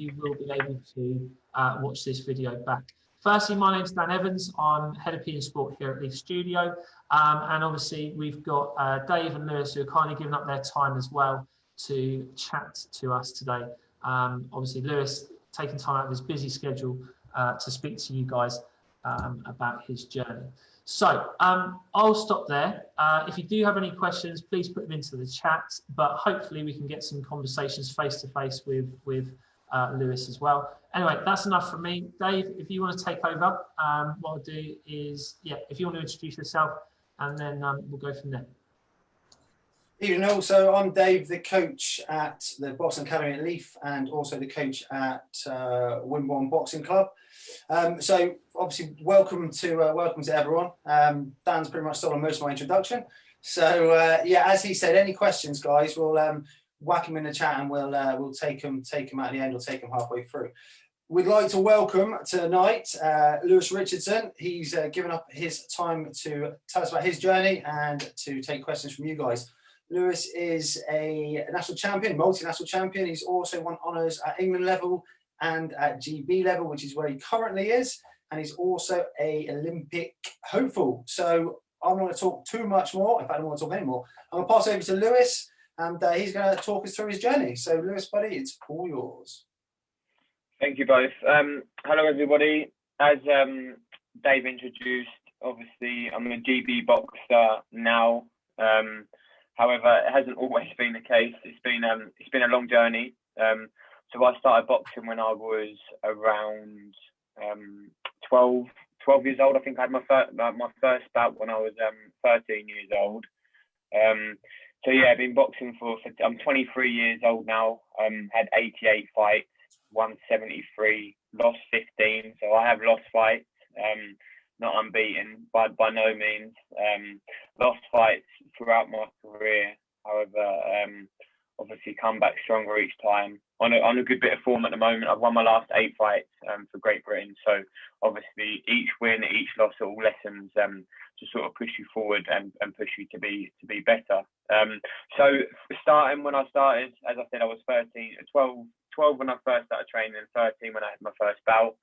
you will be able to watch this video back. Firstly, my name's Dan Evans. I'm Head of PE Sport here at Leaf Studio. And obviously, we've got Dave and Lewis who are kindly giving up their time as well to chat to us today. Obviously, Lewis taking time out of his busy schedule to speak to you guys about his journey. So I'll stop there. If you do have any questions, please put them into the chat, but hopefully we can get some conversations face to face with Lewis as well. Anyway, that's enough from me. Dave, if you want to take over, what I'll do is, if you want to introduce yourself, and then we'll go from there. Evening all. So I'm Dave, the coach at the Boxing Academy at Leaf, and also the coach at Wimborne Boxing Club. So obviously, welcome to everyone. Dan's pretty much stolen most of my introduction. So as he said, any questions, guys, we'll whack them in the chat, and we'll take them at the end, or take them halfway through. We'd like to welcome tonight Lewis Richardson. He's given up his time to tell us about his journey and to take questions from you guys. Lewis is a national champion, multinational champion. He's also won honours at England level and at GB level, which is where he currently is. And he's also an Olympic hopeful. So I'm not going to talk too much more. In fact, I don't want to talk anymore. I'm going to pass over to Lewis, and he's going to talk us through his journey. So Lewis, buddy, it's all yours. Thank you both. Hello, everybody. As Dave introduced, obviously, I'm a GB boxer now. However, it hasn't always been the case. It's been a long journey. So I started boxing when I was around 12 years old. I think I had my first bout when I was 13 years old. So yeah, I've been boxing for I'm 23 years old now. Had 88 fights, won 73, lost 15. So I have lost fights. Not unbeaten by no means. Lost fights throughout my career. However, obviously come back stronger each time. On a good bit of form at the moment. I've won my last 8 fights for Great Britain. So obviously each win, each loss, are all lessons to sort of push you forward and push you to be better. So starting when I started, as I said, I was 12 when I first started training, and 13 when I had my first bout.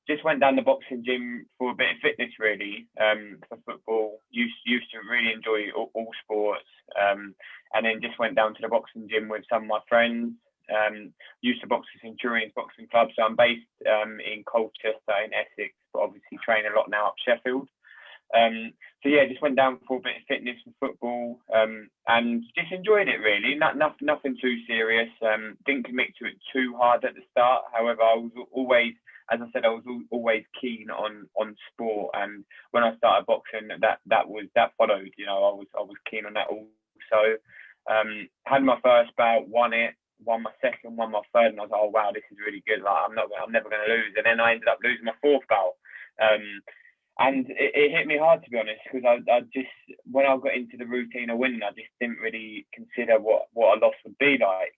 Just went down the boxing gym for a bit of fitness, really, for football. Used to really enjoy all sports, and then just went down to the boxing gym with some of my friends. Used to box at Centurions Boxing Club, so I'm based in Colchester in Essex, but obviously train a lot now up Sheffield. So yeah, just went down for a bit of fitness and football, and just enjoyed it really. Nothing too serious. Didn't commit to it too hard at the start. However, I was always, as I said, I was always keen on sport, and when I started boxing, that followed. You know, I was keen on that also. Had my first bout, won it, won my second, won my third, and I was like, oh wow, this is really good. Like I'm never going to lose. And then I ended up losing my 4th bout, and it hit me hard, to be honest, because I just, when I got into the routine of winning, I just didn't really consider what a loss would be like.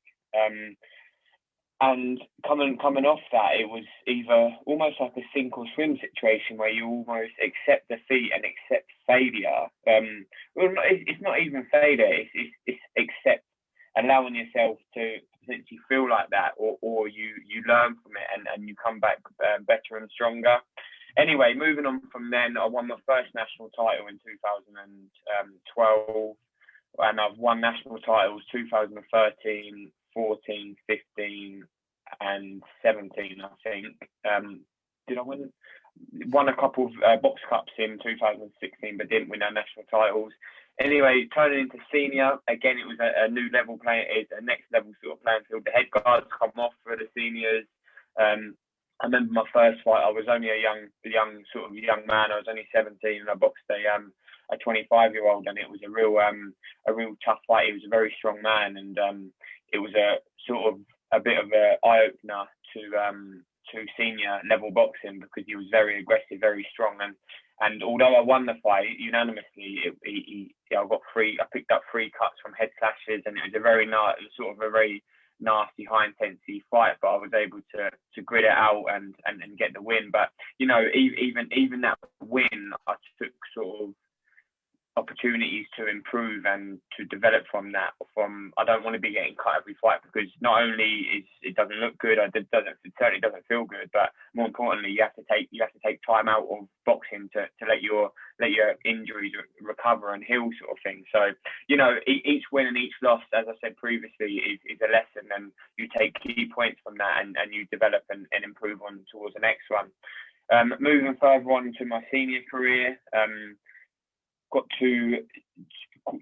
And coming off that, it was either almost like a sink or swim situation where you almost accept defeat and accept failure. Well, it's not even failure, it's accept, allowing yourself to potentially feel like that, or you learn from it and you come back better and stronger. Anyway, moving on from then, I won my first national title in 2012, and I've won national titles 2013, 14, 15 and 17, I think. Did I win? Won a couple of box cups in 2016, but didn't win our national titles. Anyway, turning into senior, again, it was a new level playing, it's a next level sort of playing field. The head guards come off for the seniors. I remember my first fight, I was only a young man. I was only 17, and I boxed a 25-year-old, and it was a real tough fight. He was a very strong man, and it was a sort of a bit of an eye-opener to senior level boxing, because he was very aggressive, very strong, and although I won the fight unanimously, I picked up 3 cuts from head clashes, and it was a very nasty, high intensity fight, but I was able to grit it out and get the win. But you know, even that win, I took sort of opportunities to improve and to develop from that. I don't want to be getting cut every fight, because not only it doesn't look good, it certainly doesn't feel good, but more importantly, you have to take time out of boxing to let your injuries recover and heal, sort of thing. So, you know, each win and each loss, as I said previously, is a lesson, and you take key points from that, and you develop and improve on towards the next one. Moving further on to my senior career, got to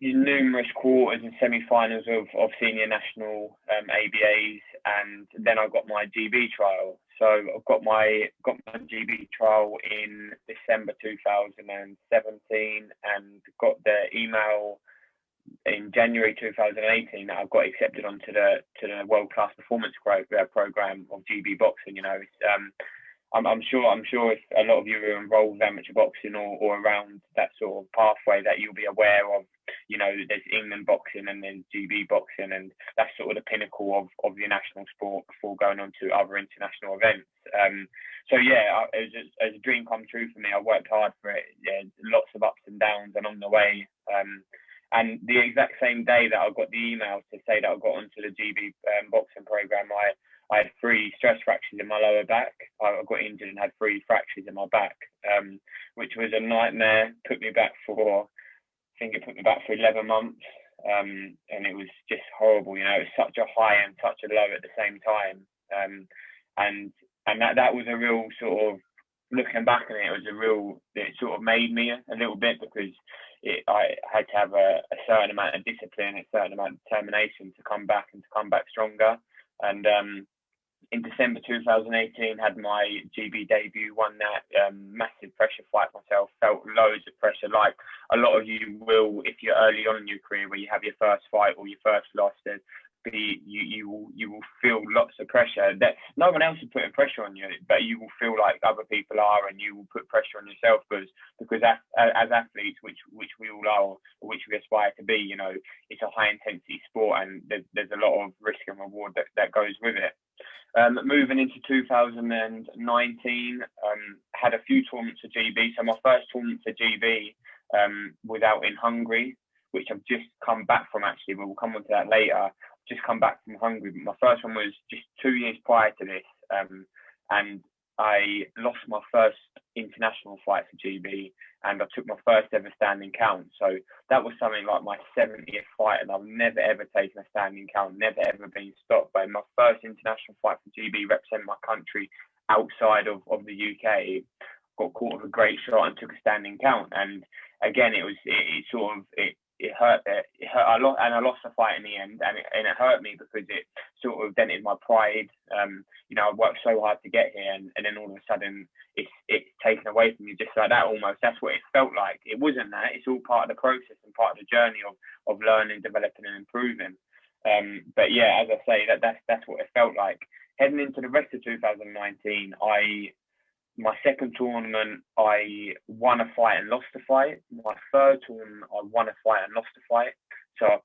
numerous quarters and semi-finals of senior national ABAs, and then I got my GB trial. So I've got my GB trial in December 2017, and got the email in January 2018 that I've got accepted onto the World Class Performance program of GB boxing. You know, it's, I'm sure if a lot of you are involved with amateur boxing or around that sort of pathway, that you'll be aware of, you know, there's England boxing and then GB boxing, and that's sort of the pinnacle of the national sport before going on to other international events. So yeah, it was a dream come true for me. I worked hard for it. Yeah, lots of ups and downs along the way. And the exact same day that I got the email to say that I got onto the GB boxing program, I had 3 stress fractures in my lower back. I got injured and had 3 fractures in my back, which was a nightmare. I think it put me back for 11 months. And it was just horrible. You know, it was such a high and such a low at the same time. And that was a real sort of, looking back on it, it sort of made me a little bit, because I had to have a certain amount of discipline, a certain amount of determination to come back stronger. And in December 2018, had my GB debut, won that massive pressure fight myself, felt loads of pressure, like a lot of you will if you're early on in your career, where you have your first fight or your first loss. You will feel lots of pressure that no one else is putting pressure on you, but you will feel like other people are, and you will put pressure on yourself because as athletes, which we all are, or which we aspire to be, you know, it's a high intensity sport, and there's a lot of risk and reward that goes with it. Moving into 2019, had a few tournaments for GB. So my first tournament for GB was out in Hungary, which I've just come back from, actually. We'll come on to that later. Just come back from Hungary. But my first one was just 2 years prior to this. And I lost my first international fight for GB, and I took my first ever standing count. So that was something like my 70th fight, and I've never ever taken a standing count, never ever been stopped. By my first international fight for GB, representing my country outside of the UK, got caught with a great shot and took a standing count. And again, it hurt. I lost the fight in the end, and it hurt me because it sort of dented my pride. You know, I worked so hard to get here, and then all of a sudden it's taken away from you just like that almost. That's what it felt like. It wasn't that. It's all part of the process and part of the journey of learning, developing, and improving. But yeah, as I say, that's what it felt like. Heading into the rest of 2019, my second tournament, I won a fight and lost a fight. My third tournament, I won a fight and lost a fight. So I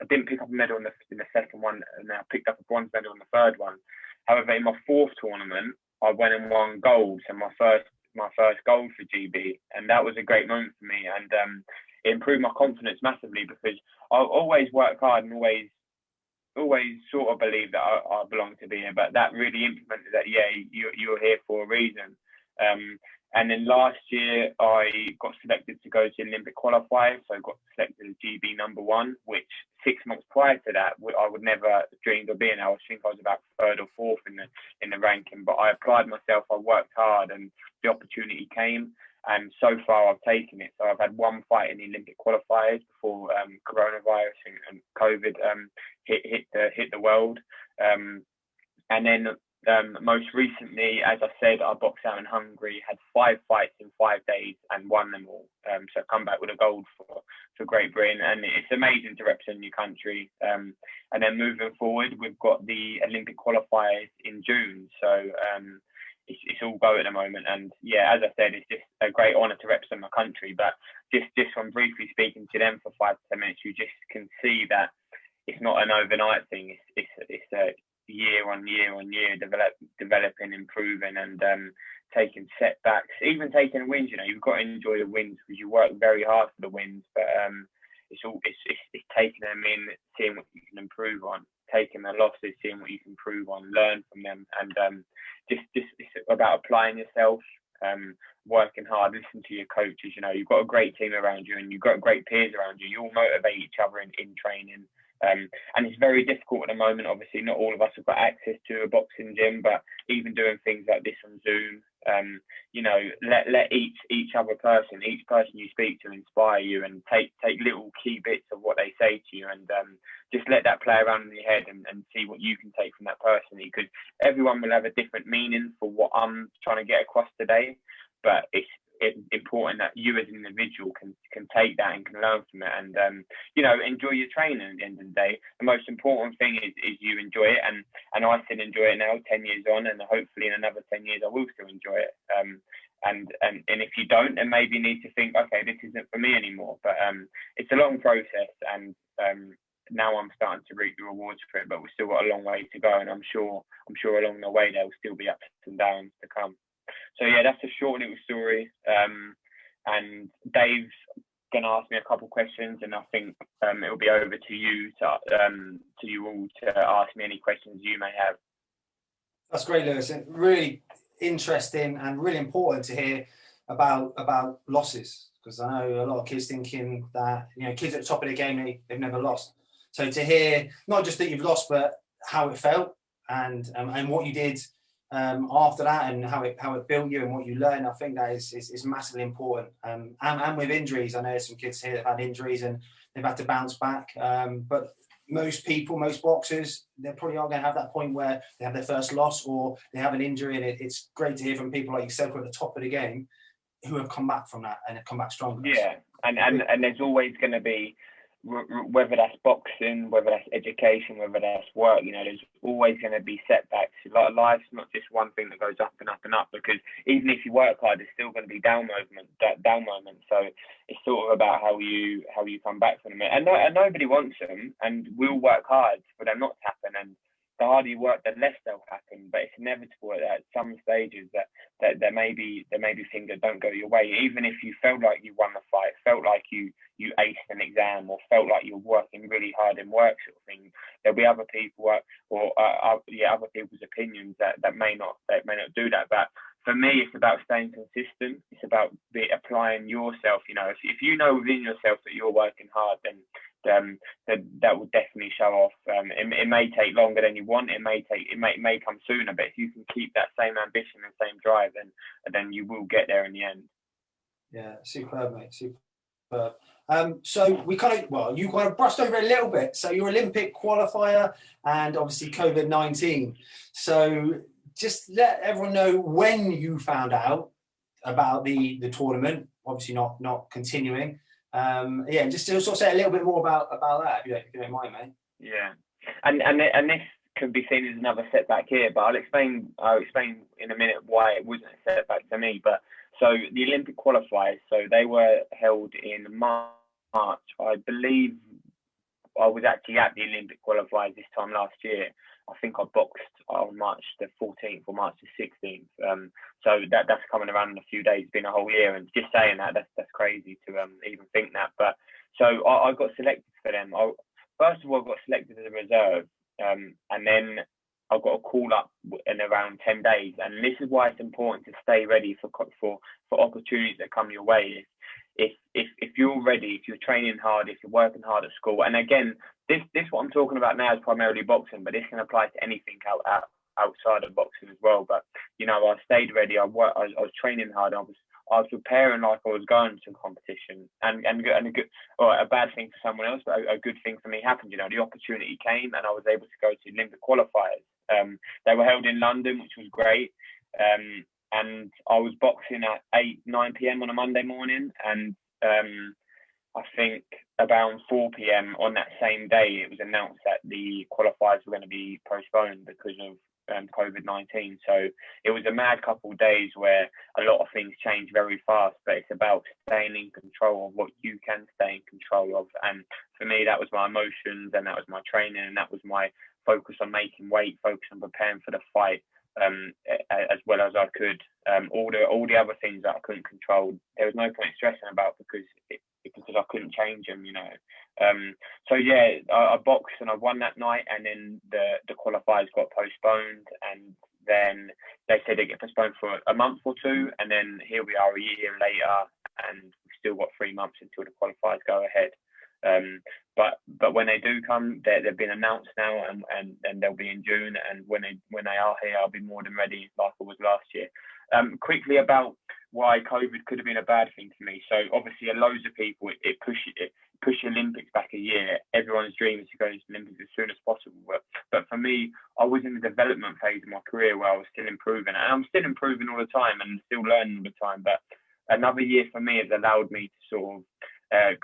didn't pick up a medal in the second one, and I picked up a bronze medal in the third one. However, in my fourth tournament, I went and won gold. So my first gold for GB, and that was a great moment for me. And it improved my confidence massively, because I always work hard and always sort of believe that I belong to be here. But that really implemented that, yeah, you're here for a reason. And then last year, I got selected to go to Olympic qualifiers. So I got selected as GB #1, which 6 months prior to that, I would never dreamed of being. I think I was about 3rd or 4th in the ranking. But I applied myself, I worked hard, and the opportunity came. And so far, I've taken it. So I've had one fight in the Olympic qualifiers before coronavirus and COVID hit the world. And then most recently, as I said, I boxed out in Hungary, had 5 fights in 5 days and won them all. So come back with a gold for Great Britain, and it's amazing to represent your country. And then moving forward, we've got the Olympic qualifiers in June. So it's all go at the moment. And yeah, as I said, it's just a great honour to represent my country. But just from briefly speaking to them for 5 to 10 minutes, you just can see that it's not an overnight thing. It's a year on year, developing, improving, and taking setbacks, even taking wins. You know, you've got to enjoy the wins because you work very hard for the wins. But it's taking them in, seeing what you can improve on, taking the losses, seeing what you can improve on, learn from them, and just it's about applying yourself, working hard, listen to your coaches. You know, you've got a great team around you, and you've got great peers around you. You all motivate each other in training. And it's very difficult at the moment. Obviously, not all of us have got access to a boxing gym, but even doing things like this on Zoom, you know, let each other person, each person you speak to, inspire you, and take little key bits of what they say to you, and just let that play around in your head, and see what you can take from that person, because everyone will have a different meaning for what I'm trying to get across today. But it's important that you as an individual can take that and can learn from it, and you know, enjoy your training. At the end of the day, the most important thing is you enjoy it, and I still enjoy it now, 10 years on, and hopefully in another 10 years I will still enjoy it. And if you don't, then maybe you need to think, okay, this isn't for me anymore. But it's a long process, and now I'm starting to reap the rewards for it, but we've still got a long way to go, and I'm sure along the way there will still be ups and downs to come. So yeah, that's a short little story. And Dave's going to ask me a couple of questions, and I think it'll be over to you to you all to ask me any questions you may have. That's great, Lewis. And really interesting and really important to hear about losses, because I know a lot of kids thinking that, you know, kids at the top of the game, they've never lost. So to hear not just that you've lost, but how it felt, and what you did after that, and how it built you and what you learned, I think that is massively important. And with injuries, I know there's some kids here that have had injuries and they've had to bounce back. But most boxers, they probably are going to have that point where they have their first loss or they have an injury, and it's great to hear from people like you said, who are at the top of the game, who have come back from that and have come back stronger. Yeah, and there's always going to be, whether that's boxing, whether that's education, whether that's work, you know, there's always going to be setbacks. Life's not just one thing that goes up and up and up, because even if you work hard, there's still going to be down moments. So it's sort of about how you come back from them. And nobody wants them, and we'll work hard for them not to happen. And the harder you work, the less they'll happen. But it's inevitable at some stages that there may be things that don't go your way. Even if you felt like you won the fight, felt like you aced an exam, or felt like you're working really hard in work, sort of thing, there'll be other people other people's opinions that may not do that. But for me, it's about staying consistent. It's about applying yourself. You know, if you know within yourself that you're working hard, then that will definitely show off. It may take longer than you want. It may come sooner. But if you can keep that same ambition and same drive, then you will get there in the end. Yeah, superb, mate. Superb. So you kind of brushed over it a little bit. So you're Olympic qualifier, and obviously COVID-19. So just let everyone know when you found out about the tournament. Obviously not continuing. Just to sort of say a little bit more about that, if you don't mind, mate. Yeah, and this could be seen as another setback here, but I'll explain in a minute why it wasn't a setback to me. But so the Olympic qualifiers, so they were held in March. I believe I was actually at the Olympic qualifiers this time last year. I think I boxed on March the 14th or March the 16th. So that's coming around in a few days. It's been a whole year, and just saying that's crazy to even think that. But so I got selected for them. First of all, I got selected as a reserve, and then I got a call up in around 10 days. And this is why it's important to stay ready for opportunities that come your way. If you're ready, if you're training hard, if you're working hard at school, and again, this what I'm talking about now is primarily boxing, but this can apply to anything outside of boxing as well. But you know, I stayed ready. I was training hard. I was preparing like I was going to competition, and a good, or a bad thing for someone else, but a good thing for me happened. You know, the opportunity came, and I was able to go to Olympic qualifiers. They were held in London, which was great. And I was boxing at 9 p.m. on a Monday morning, and I think about 4 p.m. on that same day, it was announced that the qualifiers were going to be postponed because of COVID-19. So it was a mad couple of days where a lot of things change very fast, but it's about staying in control of what you can stay in control of. And for me, that was my emotions, and that was my training, and that was my focus on making weight, focus on preparing for the fight. as well as I could. All the other things that I couldn't control, there was no point stressing about because I couldn't change them, you know. So yeah, I boxed and I won that night, and then the qualifiers got postponed, and then they said they get postponed for a month or two, and then here we are a year later, and we've still got 3 months until the qualifiers go ahead. But when they do come, they've been announced now, and they'll be in June. And when they are here, I'll be more than ready, like I was last year. Quickly about why COVID could have been a bad thing for me. So obviously, loads of people it pushed the Olympics back a year. Everyone's dream is to go to the Olympics as soon as possible. But for me, I was in the development phase of my career where I was still improving, and I'm still improving all the time and still learning all the time. But another year for me has allowed me to sort of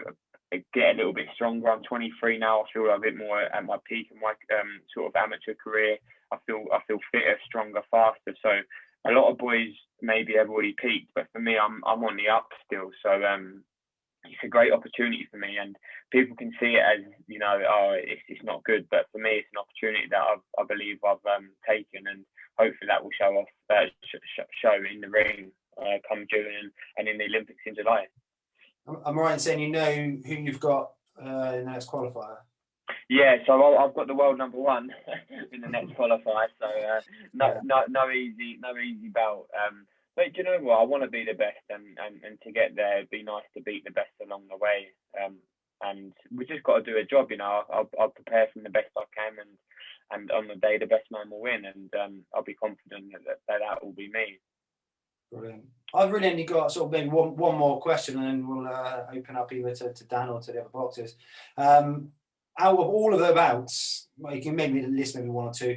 get a little bit stronger. I'm 23 now. I feel a bit more at my peak in my sort of amateur career. I feel fitter, stronger, faster. So a lot of boys maybe have already peaked, but for me, I'm on the up still. So it's a great opportunity for me, and people can see it as, you know, oh, it's not good, but for me, it's an opportunity that I believe I've taken, and hopefully that will show in the ring come June and in the Olympics in July. I'm right in saying you know who you've got in the next qualifier? Yeah, so I've got the world number one in the next qualifier. So no easy bout. But do you know what? I want to be the best, and to get there, it'd be nice to beat the best along the way. And we just got to do a job, you know. I'll prepare from the best I can, and on the day, the best man will win, and I'll be confident that will be me. Brilliant. I've really only got sort of maybe one more question, and then we'll open up either to Dan or to the other boxers. Out of all of the bouts, well, you can maybe list maybe one or two.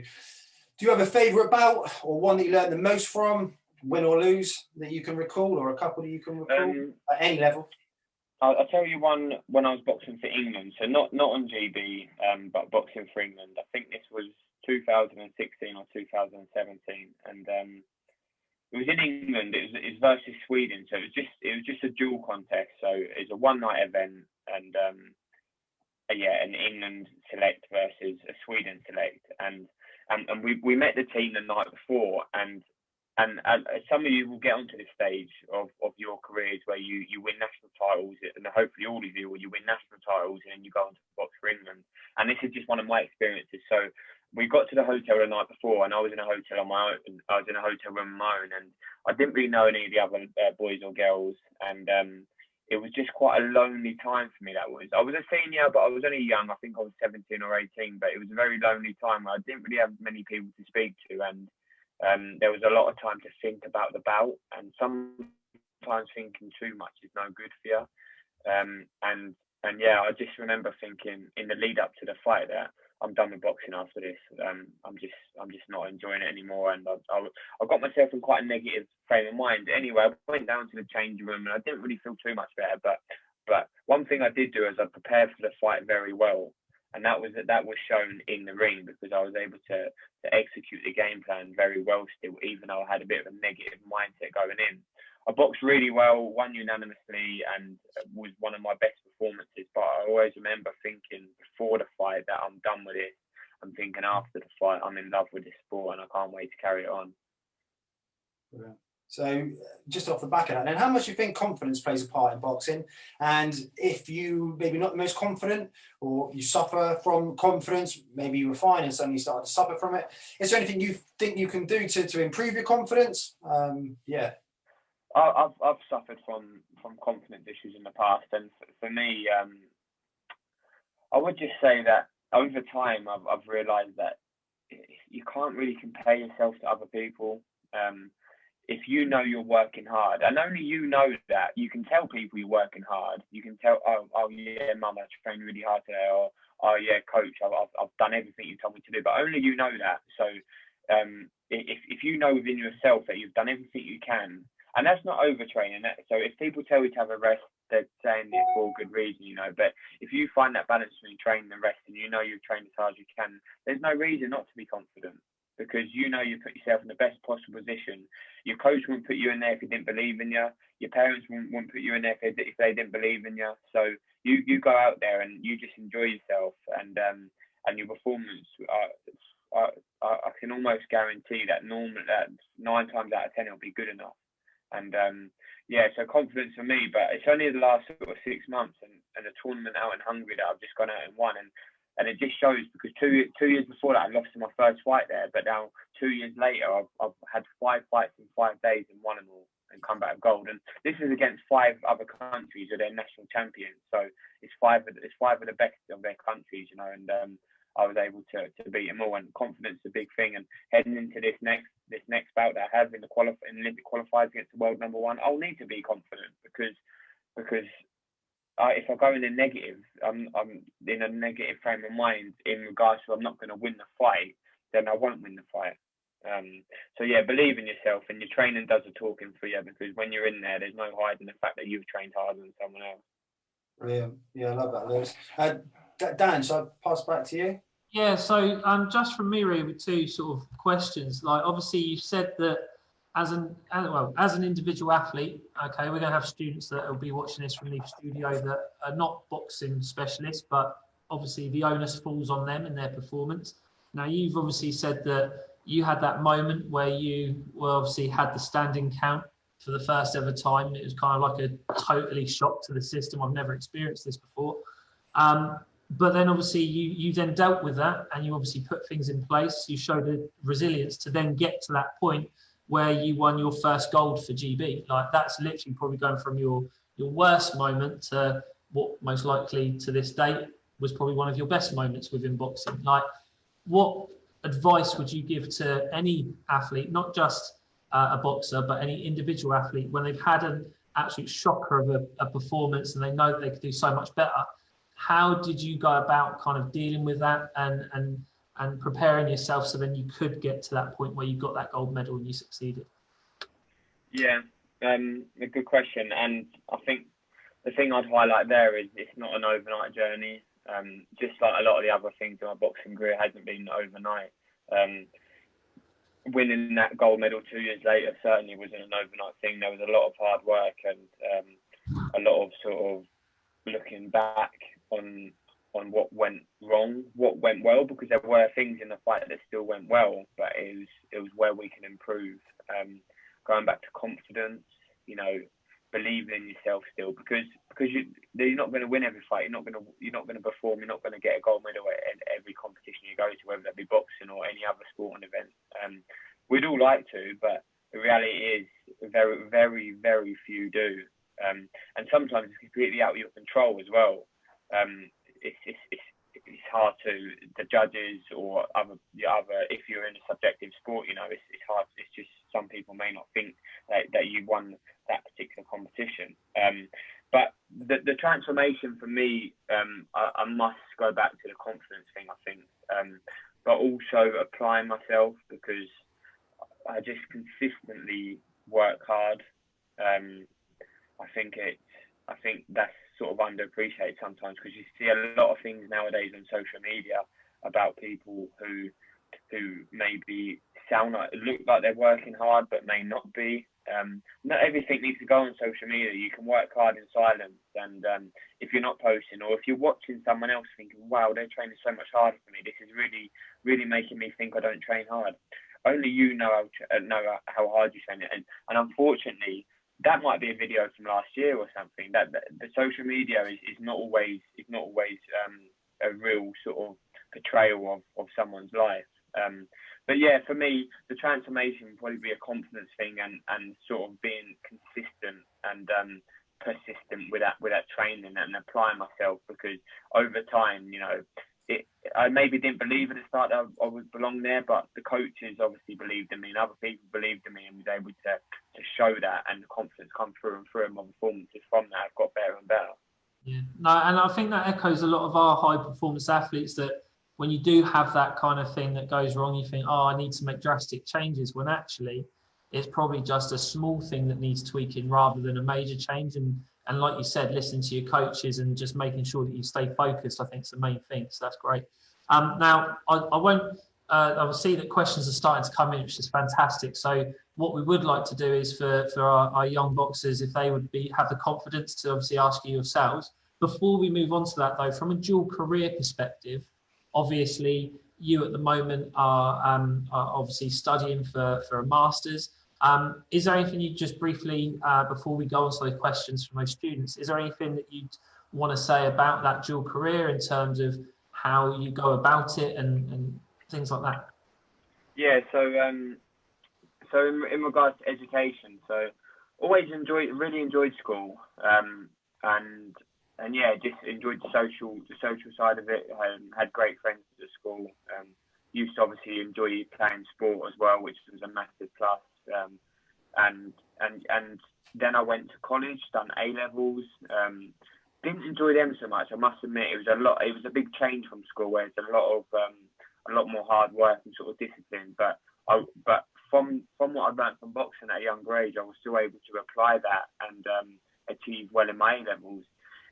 Do you have a favourite bout, or one that you learned the most from, win or lose, that you can recall, or a couple that you can recall at any level? I'll tell you one when I was boxing for England. So not on GB, but boxing for England. I think this was 2016 or 2017, and it was in England. It was versus Sweden, so it was just a dual contest. So it's a one-night event, and an England select versus a Sweden select, and we met the team the night before, and some of you will get onto this stage of your careers where you win national titles, and hopefully all of you win national titles, and then you go on to box for England. And this is just one of my experiences. So we got to the hotel the night before, and I was in a hotel on my own. I was in a hotel room on my own, and I didn't really know any of the other boys or girls, and it was just quite a lonely time for me. That was. I was a senior, but I was only young. I think I was 17 or 18, but it was a very lonely time where I didn't really have many people to speak to, and there was a lot of time to think about the bout, and sometimes thinking too much is no good for you. And yeah, I just remember thinking in the lead up to the fight that I'm done with boxing after this. I'm just not enjoying it anymore, and I got myself in quite a negative frame of mind. Anyway, I went down to the change room, and I didn't really feel too much better. But one thing I did do is I prepared for the fight very well, and that was shown in the ring, because I was able to execute the game plan very well still, even though I had a bit of a negative mindset going in. I boxed really well, won unanimously, and was one of my best performances. But I always remember thinking before the fight that I'm done with it. I'm thinking after the fight, I'm in love with this sport, and I can't wait to carry it on. Yeah. So just off the back of that, then, how much do you think confidence plays a part in boxing? And if you maybe not the most confident, or you suffer from confidence, maybe you were fine and suddenly started to suffer from it, is there anything you think you can do to improve your confidence? Yeah. I've suffered from confidence issues in the past, and for me, I would just say that over time I've realised that you can't really compare yourself to other people. If you know you're working hard, and only you know that, you can tell people you're working hard. You can tell, oh yeah, mum, I trained really hard today, or oh yeah, coach, I've done everything you told me to do. But only you know that. So if you know within yourself that you've done everything you can. And that's not overtraining. So if people tell you to have a rest, they're saying it for a good reason, you know. But if you find that balance between training and rest, and you know you've trained as hard as you can, there's no reason not to be confident, because you know you put yourself in the best possible position. Your coach wouldn't put you in there if he didn't believe in you. Your parents wouldn't put you in there if they didn't believe in you. So you go out there and you just enjoy yourself, and your performance I can almost guarantee that 9 times out of 10 it'll be good enough. And yeah, so confidence for me, but it's only the last sort of 6 months and a tournament out in Hungary that I've just gone out and won. And it just shows, because two years before that I lost in my first fight there, but now 2 years later I've had 5 fights in 5 days and won them all and come back with gold. And this is against 5 other countries who are their national champions. So it's five of the best of their countries, you know, and I was able to beat them all. And confidence is a big thing. And heading into this next bout that I have in the Olympic qualifiers against the world number 1, I'll need to be confident because if I go in a negative, I'm in a negative frame of mind in regards to I'm not going to win the fight, then I won't win the fight. So yeah, believe in yourself, and your training does the talking for you, because when you're in there, there's no hiding the fact that you've trained harder than someone else. Brilliant. Yeah, I love that, Lewis. Dan, shall I pass back to you? Yeah, so just from me really, with 2 sort of questions. Like, obviously you said that as an individual athlete, okay, we're going to have students that will be watching this from Leaf Studio that are not boxing specialists, but obviously the onus falls on them and their performance. Now, you've obviously said that you had that moment where you obviously had the standing count for the first ever time. It was kind of like a totally shock to the system. I've never experienced this before. But then obviously you then dealt with that, and you obviously put things in place. You showed the resilience to then get to that point where you won your first gold for GB. Like, that's literally probably going from your worst moment to what most likely to this date was probably one of your best moments within boxing. Like, what advice would you give to any athlete, not just a boxer, but any individual athlete, when they've had an absolute shocker of a performance and they know that they could do so much better? How did you go about kind of dealing with that and preparing yourself so then you could get to that point where you got that gold medal and you succeeded? Yeah, a good question. And I think the thing I'd highlight there is it's not an overnight journey. Just like a lot of the other things in my boxing career hasn't been overnight. Winning that gold medal 2 years later certainly wasn't an overnight thing. There was a lot of hard work and a lot of sort of looking back on what went wrong, what went well, because there were things in the fight that still went well, but it was where we can improve. Going back to confidence, you know, believing in yourself still, because you're not going to win every fight. You're not going to perform. You're not going to get a gold medal at every competition you go to, whether that be boxing or any other sporting event. We'd all like to, but the reality is very, very, very few do. And sometimes it's completely out of your control as well. It's hard to the judges or other if you're in a subjective sport, you know, it's hard. It's just some people may not think that you won that particular competition. But the transformation for me, I must go back to the confidence thing, I think, but also applying myself, because I just consistently work hard. I think that's sort of underappreciated sometimes, because you see a lot of things nowadays on social media about people who maybe look like they're working hard but may not be. Not everything needs to go on social media. You can work hard in silence, and if you're not posting, or if you're watching someone else thinking, wow, they're training so much harder for me, this is really, really making me think I don't train hard. Only you know how hard you train it. And unfortunately, that might be a video from last year or something. That the social media is not always a real sort of portrayal of someone's life. But yeah, for me, the transformation would probably be a confidence thing, and sort of being consistent and persistent with that training and applying myself, because over time, you know, I maybe didn't believe at the start that I would belong there, but the coaches obviously believed in me, and other people believed in me, and was able to show that, and the confidence come through and through, and my performances from that have got better and better. Yeah, no, and I think that echoes a lot of our high performance athletes, that when you do have that kind of thing that goes wrong, you think, oh, I need to make drastic changes, when actually it's probably just a small thing that needs tweaking rather than a major change. And like you said, listening to your coaches and just making sure that you stay focused, I think is the main thing. So that's great. Now, I will see that questions are starting to come in, which is fantastic. So what we would like to do is for our young boxers, if they would have the confidence to obviously ask you yourselves. Before we move on to that though, from a dual career perspective, obviously you at the moment are obviously studying for a master's. Is there anything you just briefly, before we go on to the questions from those students, is there anything that you'd want to say about that dual career in terms of how you go about it and things like that? Yeah, so in regards to education, so really enjoyed school, and yeah, just enjoyed the social side of it. Had great friends at school. Used to obviously enjoy playing sport as well, which was a massive plus. And then I went to college, done A levels. Didn't enjoy them so much, I must admit. It was a big change from school, where it's a lot more hard work and sort of discipline. But from what I've learned from boxing at a younger age, I was still able to apply that and achieve well in my A levels.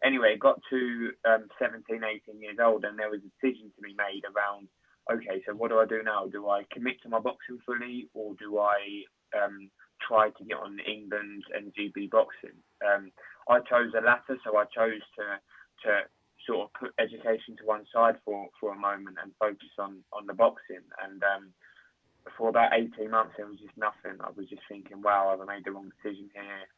Anyway, got to 17, 18 years old, and there was a decision to be made around, okay, so what do I do now? Do I commit to my boxing fully, or do I try to get on England and GB boxing? I chose the latter, so I chose to sort of put education to one side for a moment and focus on the boxing. And for about 18 months, it was just nothing. I was just thinking, wow, I've made the wrong decision here.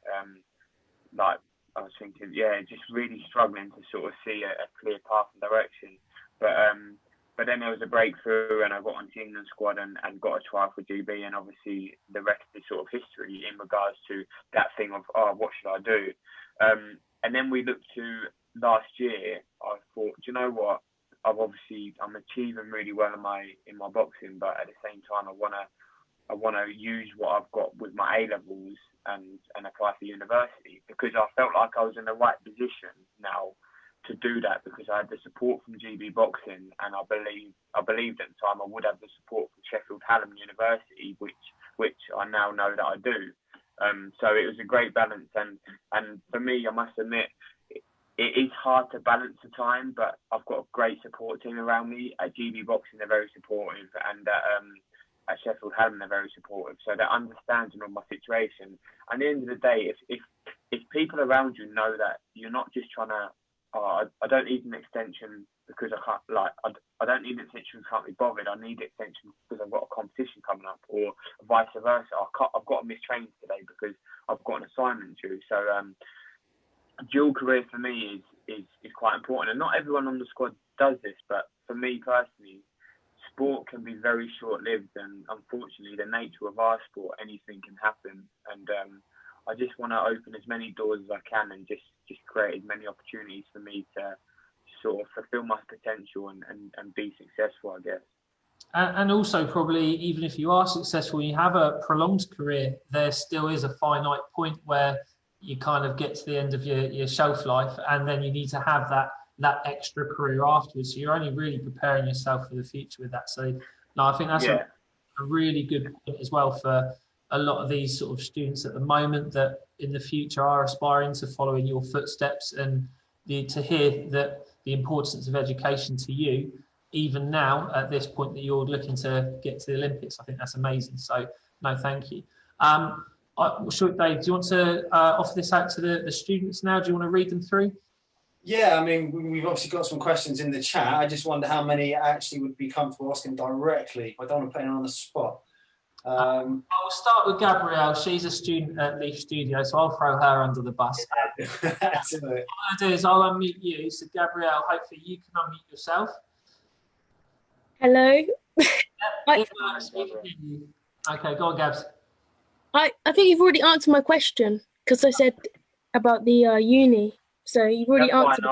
I was thinking, just really struggling to sort of see a clear path and direction. But then there was a breakthrough, and I got onto the England squad and got a trial for GB, and obviously the rest is sort of history in regards to that thing of, what should I do? And then we looked to last year. I thought, do you know what? I'm achieving really well in my boxing, but at the same time, I want to use what I've got with my A levels and apply for university, because I felt like I was in the right position now to do that, because I had the support from GB Boxing, and I believed at the time I would have the support from Sheffield Hallam University, which I now know that I do. So it was a great balance, and for me, I must admit, it is hard to balance the time, but I've got a great support team around me. At GB Boxing, they're very supportive, and at Sheffield Hallam, they're very supportive. So they're understanding of my situation. And at the end of the day, if people around you know that you're not just trying to, I don't need an extension because I can't, I don't need an extension because I can't be bothered. I need an extension because I've got a competition coming up, or vice versa. I've got to miss training today because I've got an assignment due. So dual career for me is quite important, and not everyone on the squad does this, but for me personally, sport can be very short-lived, and unfortunately the nature of our sport, anything can happen, and I just want to open as many doors as I can and just create as many opportunities for me to sort of fulfill my potential and be successful, I guess. And also, probably, even if you are successful, you have a prolonged career, there still is a finite point where you kind of get to the end of your shelf life, and then you need to have that extra career afterwards. So you're only really preparing yourself for the future with that. So no, I think that's a really good point as well for a lot of these sort of students at the moment that in the future are aspiring to follow in your footsteps, and to hear that the importance of education to you, even now at this point that you're looking to get to the Olympics. I think that's amazing. So no, thank you. Sure, Dave, do you want to offer this out to the students now? Do you want to read them through? Yeah, I mean, we've obviously got some questions in the chat. I just wonder how many actually would be comfortable asking directly. I don't want to put anyone on the spot. I'll start with Gabrielle. She's a student at Leaf Studio, so I'll throw her under the bus. What I'll do is I'll unmute you. So Gabrielle, hopefully you can unmute yourself. Hello. Okay, go on, Gabs. I think you've already answered my question, because I said about the uni. So you've already answered.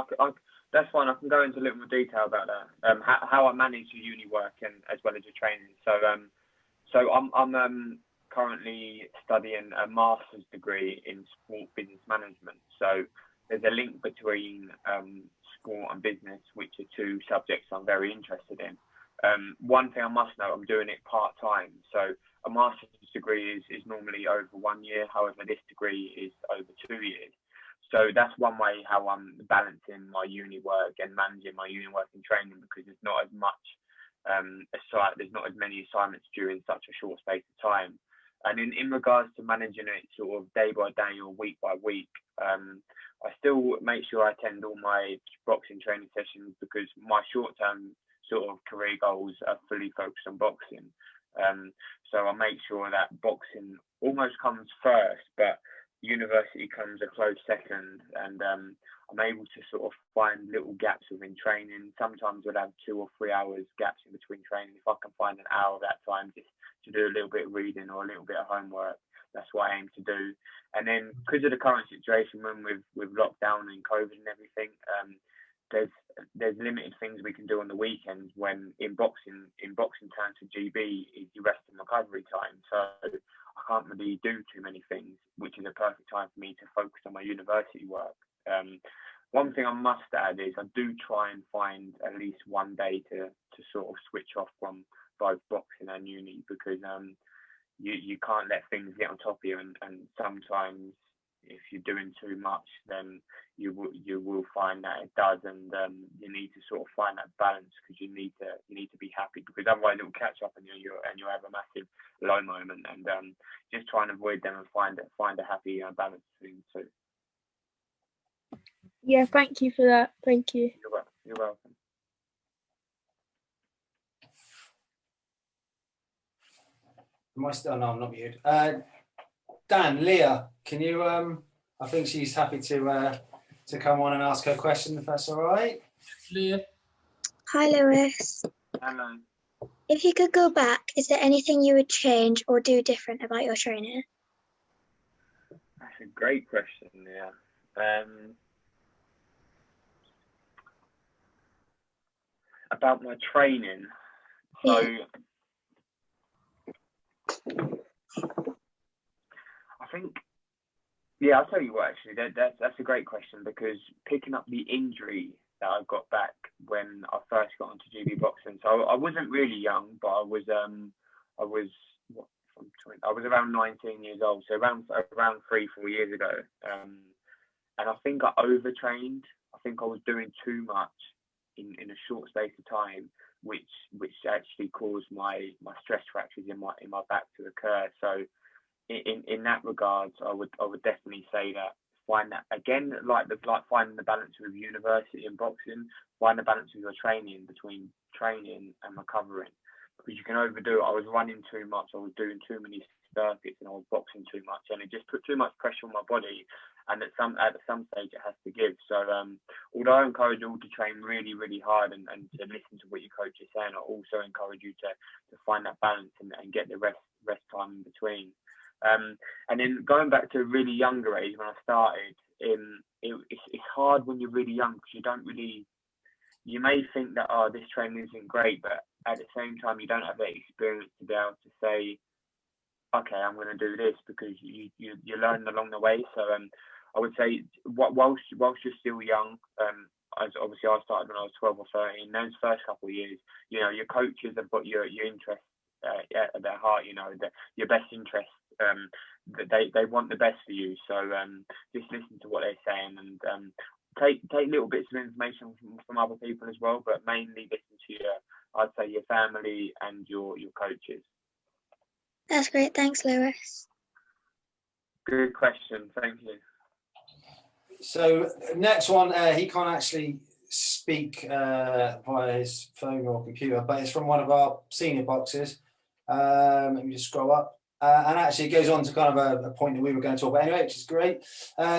That's fine. I can go into a little more detail about that. How I manage the uni work and as well as your training. So I'm currently studying a master's degree in sport business management. So there's a link between sport and business, which are two subjects I'm very interested in. One thing I must know, I'm doing it part-time. So a master's degree is normally over 1 year. However, this degree is over 2 years. So that's one way how I'm balancing my uni work and managing my uni work and training, because there's not as much there's not as many assignments during such a short space of time. And in regards to managing it sort of day by day or week by week, I still make sure I attend all my boxing training sessions, because my short-term sort of career goals are fully focused on boxing. So I make sure that boxing almost comes first, but university comes a close second, and I'm able to sort of find little gaps within training. Sometimes I'd have 2 or 3 hours gaps in between training. If I can find an hour of that time just to do a little bit of reading or a little bit of homework, that's what I aim to do. And then because of the current situation, when with lockdown and COVID and everything, there's limited things we can do on the weekends, when in boxing terms for GB is your rest and recovery time. So I can't really do too many things, which is a perfect time for me to focus on my university work. One thing I must add is I do try and find at least one day to sort of switch off from both boxing and uni, because you can't let things get on top of you, and sometimes if you're doing too much, then you will find that it does, and you need to sort of find that balance, because you need to be happy, because otherwise it will catch up and you'll have a massive low moment, and just try and avoid them and find a happy balance between the two. Yeah, thank you for that. Thank you. You're welcome. Am I still? No, I'm not muted. Dan, Leah, can you? I think she's happy to come on and ask her question, if that's all right. Leah. Hi, Lewis. Hello. If you could go back, is there anything you would change or do different about your training? That's a great question, yeah. About my training, so Yeah. I think, yeah, I'll tell you what, actually, that's a great question, because picking up the injury that I got back when I first got onto GB boxing, so I wasn't really young, but I was around 19 years old, so around 3-4 years ago, and I think I overtrained. I think I was doing too much in a short space of time, which actually caused my stress fractures in my back to occur. So in that regard, I would definitely say that find that again, like finding the balance with university and boxing, find the balance with your training, between training and recovering, because you can overdo it. I was running too much, I was doing too many circuits, and I was boxing too much, and it just put too much pressure on my body, and at some stage it has to give. So although I encourage you all to train really, really hard and to listen to what your coach is saying, I also encourage you to find that balance and get the rest time in between. And then going back to a really younger age, when I started, it's hard when you're really young, because you may think that, oh, this training isn't great, but at the same time you don't have that experience to be able to say, okay, I'm going to do this, because you learn along the way. So I would say whilst you're still young, as obviously I started when I was 12 or 13, those first couple of years, you know, your coaches have got your interest at their heart, you know, your best interest. They want the best for you. So just listen to what they're saying, and take little bits of information from other people as well, but mainly listen to I'd say your family and your coaches. That's great. Thanks, Lewis. Good question. Thank you. So next one, he can't actually speak via his phone or computer, but it's from one of our senior boxers. Let me just scroll up. And actually it goes on to kind of a point that we were going to talk about anyway, which is great.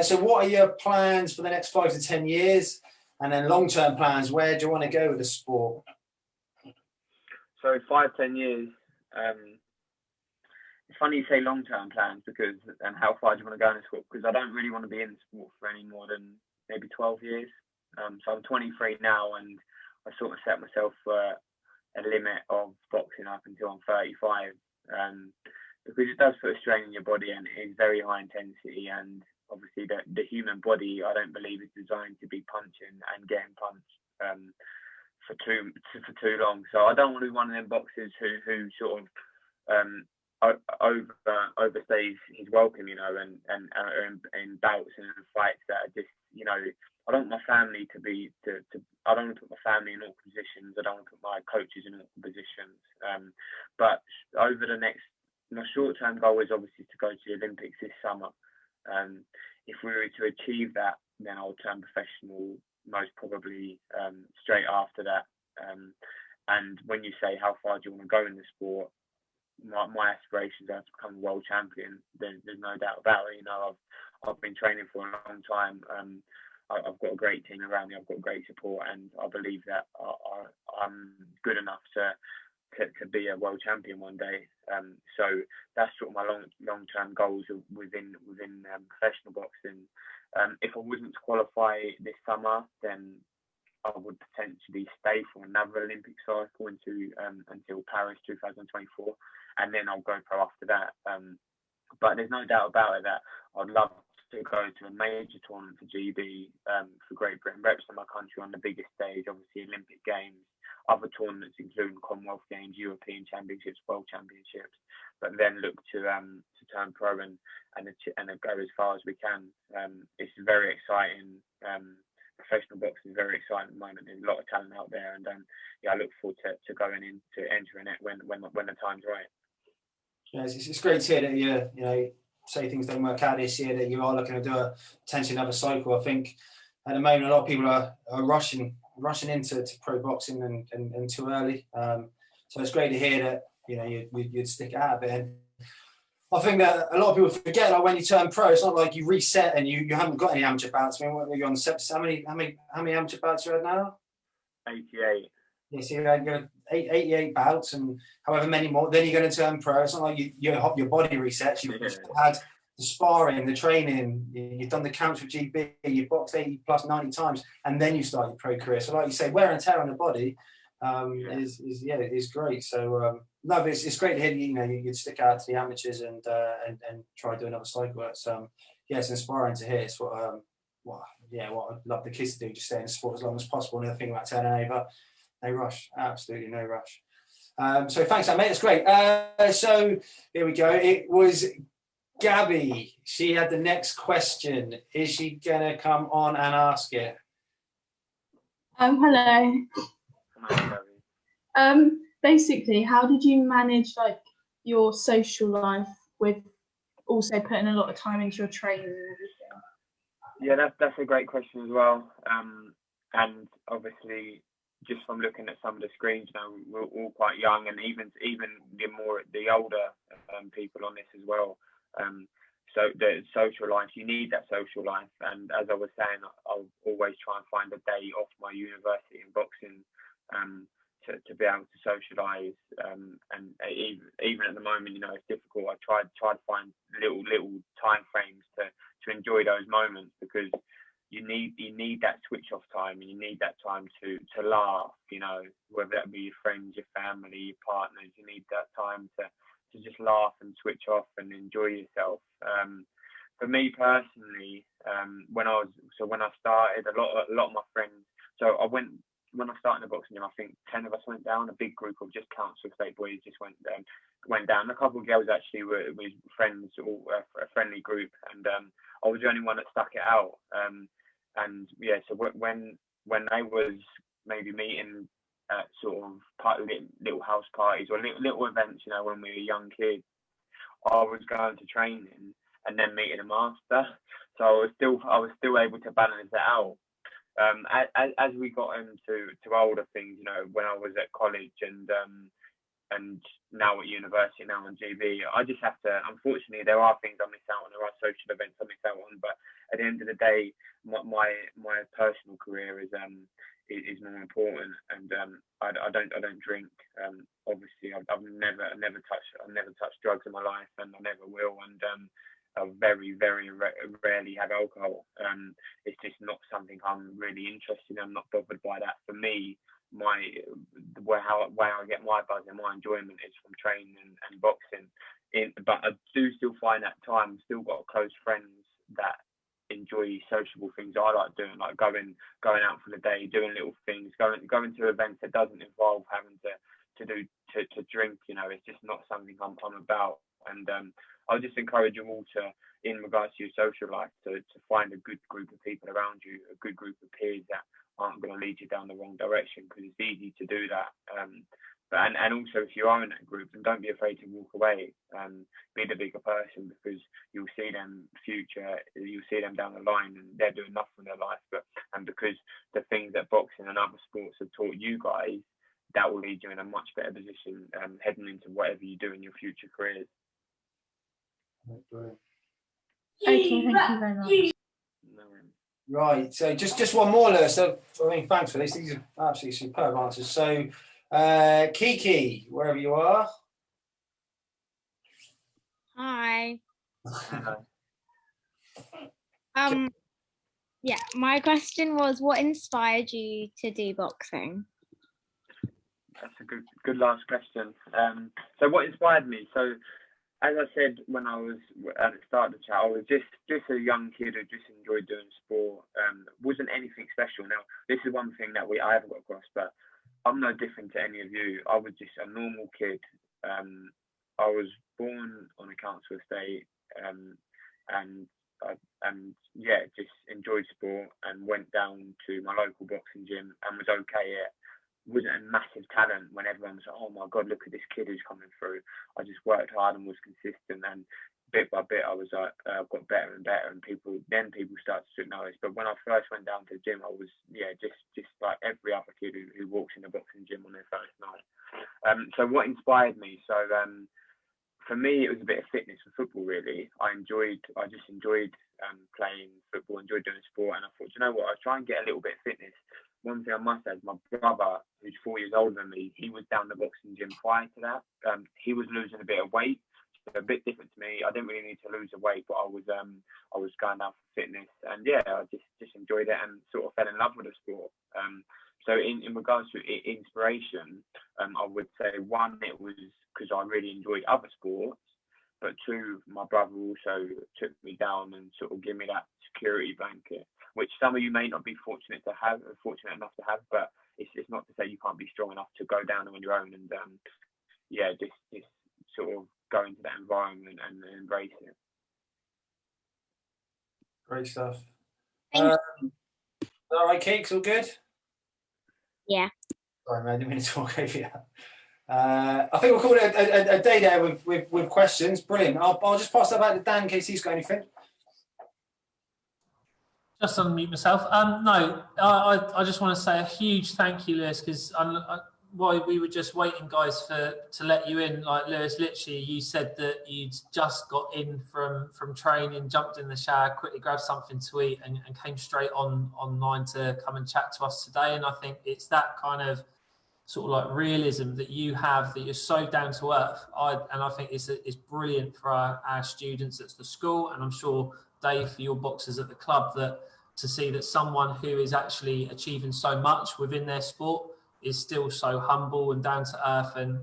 So what are your plans for the next 5 to 10 years? And then long-term plans, where do you want to go with the sport? So 5-10 years, it's funny you say long-term plans, because, and how far do you want to go in the sport? Because I don't really want to be in the sport for any more than maybe 12 years. So I'm 23 now, and I sort of set myself a limit of boxing up until I'm 35. Because it does put a strain on your body, and it is very high intensity, and obviously the human body, I don't believe, is designed to be punching and getting punched for too long. So I don't want to be one of them boxers who sort of overstays his welcome, you know, and in bouts and in fights that are just, you know, I don't want my family I don't want to put my family in awkward positions. I don't want to put my coaches in awkward positions. But over my short-term goal is obviously to go to the Olympics this summer. If we were to achieve that, then I'll turn professional most probably straight after that. And when you say how far do you want to go in the sport, my aspirations are to become a world champion. There's no doubt about it. You know, I've been training for a long time. I've got a great team around me. I've got great support, and I believe that I'm good enough to be a world champion one day. So that's sort of my long-term goals within professional boxing. If I wasn't to qualify this summer, then I would potentially stay for another Olympic cycle until Paris 2024, and then I'll go pro after that. But there's no doubt about it that I'd love to go to a major tournament for GB, for Great Britain, represent my country on the biggest stage, obviously Olympic Games, other tournaments including Commonwealth Games, European Championships, World Championships, but then look to turn pro and go as far as we can. It's very exciting. Professional boxing is very exciting at the moment. There's a lot of talent out there, and I look forward to going in to entering it when the time's right. Yeah, it's great to hear that you say things don't work out this year, that you are looking to do potentially another cycle. I think at the moment a lot of people are rushing into pro boxing and too early. So it's great to hear that you'd stick it out a bit. And I think that a lot of people forget, like, when you turn pro, it's not like you reset and you haven't got any amateur bouts. I mean, what are you on? How many amateur bouts you had now? 88. Yeah, so you had 88 bouts and however many more. Then you're going to turn pro. It's not like your body resets. You've had the sparring, the training. You've done the camps with GB. You've boxed 80 plus 90 times, and then you start your pro career. So, like you say, wear and tear on the body is great. So, no, it's great to hear you'd stick out to the amateurs and try to do another cycle. It's inspiring to hear. It's what I'd love the kids to do, just stay in the sport as long as possible. And the thing about turning over. No rush, absolutely no rush. So thanks, mate. That's great. So here we go. It was Gabby. She had the next question. Is she gonna come on and ask it? Hello. Basically, how did you manage your social life with also putting a lot of time into your training and everything? Yeah, that's a great question as well. And obviously, just from looking at some of the screens now, we're all quite young, and even the older people on this as well. So the social life, you need that social life. And as I was saying, I'll always try and find a day off my university in boxing to be able to socialise. And even at the moment, it's difficult. I try to find little time frames to enjoy those moments, because you need that switch off time, and you need that time to laugh, whether that be your friends, your family, your partners. You need that time to just laugh and switch off and enjoy yourself. For me personally, when I started, a lot of my friends. So when I started the boxing gym, I think 10 of us went down. A big group of just council estate boys just went down. A couple of girls actually were friends, all a friendly group, and I was the only one that stuck it out. So when I was maybe meeting at sort of little house parties or little events, when we were young kids, I was going to training and then meeting a master. So I was still able to balance that out. As we got into older things, when I was at college and now at university, now on GB, I just have to. Unfortunately, there are things I miss out on. There are social events I miss out on. But at the end of the day, my personal career is more important, and I don't drink. Obviously, I've never touched drugs in my life, and I never will. And I very rarely have alcohol. It's just not something I'm really interested in. I'm not bothered by that. For me, where I get my buzz and my enjoyment is from training and boxing. But I do still find that time. I've still got close friends that enjoy sociable things I like doing, like going out for the day, doing little things, going to events that doesn't involve having to drink. It's just not something I'm about. And I'll just encourage you all to, in regards to your social life, to find a good group of people around you, a good group of peers that aren't going to lead you down the wrong direction, because it's easy to do that. And also, if you are in that group, then don't be afraid to walk away. Be the bigger person, because you'll see them down the line, and they're doing nothing in their life. And because the things that boxing and other sports have taught you guys, that will lead you in a much better position heading into whatever you do in your future careers. Okay, thank you very much. No. Right, so just one more, Lewis. So, I mean, thanks for this. These are absolutely superb answers. So, Kiki, wherever you are. Hi. Hello. Yeah, my question was, what inspired you to do boxing? That's a good last question. So what inspired me? So as I said when I was at the start of the chat, I was just a young kid who just enjoyed doing sport. Wasn't anything special. Now this is one thing that I haven't got across, but I'm no different to any of you. I was just a normal kid. I was born on a council estate, and yeah, just enjoyed sport and went down to my local boxing gym and was okay at. Wasn't a massive talent when everyone was like, oh my god, look at this kid who's coming through. I just worked hard and was consistent, and bit by bit I was like, got better and better, and people started to notice. But when I first went down to the gym, I was just like every other kid who walks in the boxing gym on their first night. So what inspired me? So for me, it was a bit of fitness and football, really. I just enjoyed playing football, enjoyed doing sport, and I thought, you know what, I'll try and get a little bit of fitness. One thing I must add, my brother, who's 4 years older than me, he was down the boxing gym prior to that. He was losing a bit of weight, so a bit different to me. I didn't really need to lose the weight, but I was going down for fitness, and yeah, I just enjoyed it and sort of fell in love with the sport. So in regards to inspiration, I would say one, it was because I really enjoyed other sports, but two, my brother also took me down and sort of gave me that security blanket, which some of you may not be fortunate enough to have, but it's not to say you can't be strong enough to go down on your own and just sort of go into that environment and embrace it. Great stuff. Thank All right, Keeks, all good? Yeah. Sorry, man, I didn't mean to talk over you. I think we'll call it a day there with questions. Brilliant. I'll just pass that back to Dan in case he's got anything. Just unmute myself. No, I just want to say a huge thank you, Lewis, because while we were just waiting, guys, to let you in, like Lewis, literally, you said that you'd just got in from training, jumped in the shower, quickly grabbed something to eat, and came straight online to come and chat to us today. And I think it's that kind of sort of like realism that you have, that you're so down to earth. And I think it's brilliant for our students at the school, and I'm sure, Dave, for your boxers at the club, that to see that someone who is actually achieving so much within their sport is still so humble and down to earth and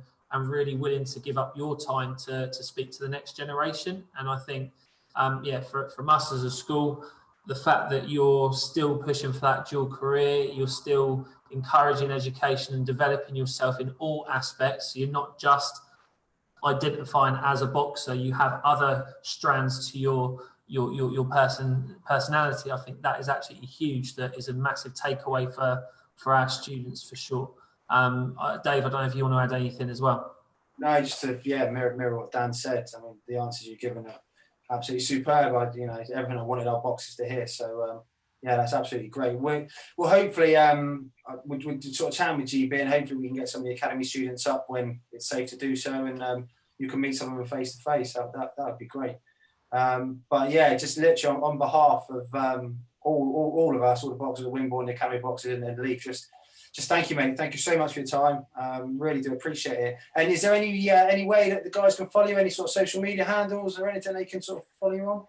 really willing to give up your time to speak to the next generation. And I think, from us as a school, the fact that you're still pushing for that dual career, you're still encouraging education and developing yourself in all aspects. So you're not just identifying as a boxer, you have other strands to your personality. I think that is absolutely huge. That is a massive takeaway for our students, for sure. Dave, I don't know if you want to add anything as well. No, just to mirror what Dan said. I mean, the answers you've given are absolutely superb. Everything I wanted our boxers to hear. So that's absolutely great. We'll hopefully we're sort of chatting with GB, and hopefully we can get some of the academy students up when it's safe to do so, and you can meet some of them face to face. That would be great. But yeah, just literally on behalf of all of us, all the boxers at Wimborne, the academy boxers and the league, just thank you, mate. Thank you so much for your time. Really do appreciate it. And is there any way that the guys can follow you? Any sort of social media handles or anything they can sort of follow you on?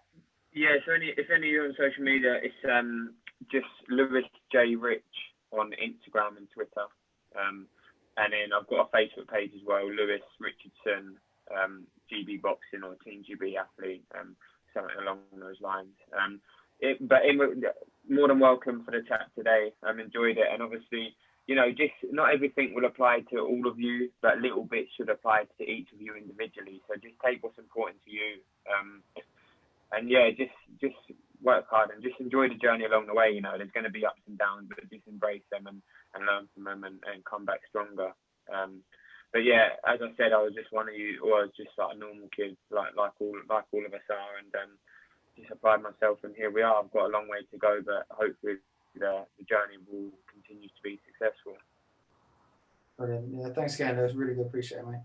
Yeah, so if any of you on social media, it's just Lewis J Rich on Instagram and Twitter. And then I've got a Facebook page as well, Lewis Richardson, GB Boxing or Team GB Athlete, something along those lines. More than welcome for the chat today. I've enjoyed it, and obviously, just not everything will apply to all of you, but little bits should apply to each of you individually. So just take what's important to you, and just work hard and just enjoy the journey along the way. There's going to be ups and downs, but just embrace them and learn from them and come back stronger. But yeah, as I said, I was just one of you, or I was just like a normal kid, like all of us are, and just applied myself, and here we are. I've got a long way to go, but hopefully the journey will continue to be successful. Brilliant. Yeah, thanks again. That was really good. Appreciate it, mate.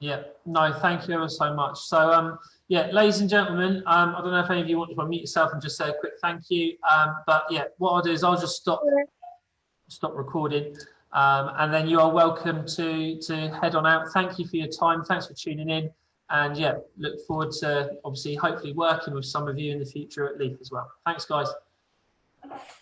Yeah, no, thank you ever so much. So, yeah, ladies and gentlemen, I don't know if any of you want to unmute yourself and just say a quick thank you. But yeah, what I'll do is I'll just stop recording, and then you are welcome to head on out. Thank you for your time. Thanks for tuning in, and yeah, look forward to obviously hopefully working with some of you in the future at Leaf as well. Thanks, guys.